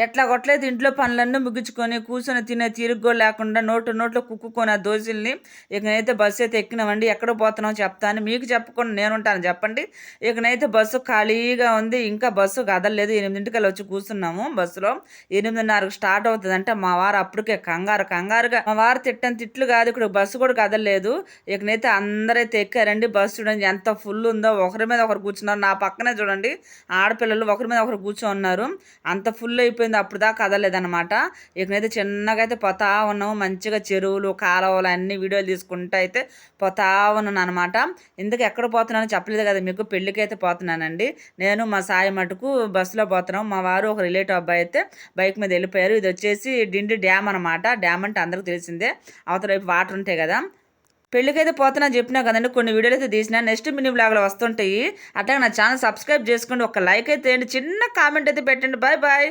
ఎట్లా కొట్టలేదు ఇంట్లో పనులన్నీ ముగించుకొని కూర్చొని తినే తీరుగు కూడా లేకుండా నోట్లో కుక్కుకొని ఆ దోశల్ని ఇకనైతే బస్సు అయితే ఎక్కినామండి. ఎక్కడ పోతున్నాం చెప్తాను, మీకు చెప్పకుండా నేను ఉంటాను చెప్పండి. ఇకనైతే బస్సు ఖాళీగా ఉంది, ఇంకా బస్సు కదలలేదు. 8:00కల్లా వచ్చి కూర్చున్నాము బస్సులో. 8:30కు స్టార్ట్ అవుతుందంటే మా వారు అప్పటికే కంగారుగా, మా వారు తిట్టని తిట్లు కాదు, ఇక్కడ బస్సు కూడా కదలలేదు. ఇకనైతే అందరైతే ఎక్కారండి. బస్సు చూడండి ఎంత ఫుల్ ఉందో, ఒకరి మీద ఒకరు కూర్చున్నారు. నా పక్కనే చూడండి ఆడపిల్లలు ఒకరి మీద ఒకరు కూర్చొన్నారు. అంత ఫుల్ అయిపోయింది, అప్పుడు దాకా కదలేదనమాట. ఇకనైతే చిన్నగా అయితే పోతా ఉన్నాము. మంచిగా చెరువులు కాలువలు అన్ని వీడియోలు తీసుకుంటూ అయితే పోతా ఉన్నాను అనమాట. ఎందుకు ఎక్కడ పోతున్నానో చెప్పలేదు కదా మీకు, పెళ్ళికి అయితే పోతున్నానండి. నేను మా సాయి మటుకు బస్సులో పోతున్నాం. మా వారు ఒక రిలేటివ్ అబ్బాయి అయితే బైక్ మీద వెళ్ళిపోయారు. ఇది వచ్చేసి డిండి డ్యామ్ అనమాట. డ్యామ్ అంటే అందరికి తెలిసిందే, అవతల వైపు వాటర్ ఉంటాయి కదా. పెళ్ళికైతే పోతున్నా చెప్పినా కదండి, కొన్ని వీడియోలు అయితే తీసినా. నెక్స్ట్ మినీ బ్లాగ్లో వస్తుంటాయి. అట్లాగే నా ఛానల్ సబ్స్క్రైబ్ చేసుకోండి, ఒక లైక్ అయితే వేయండి, చిన్న కామెంట్ అయితే పెట్టండి. Bye bye.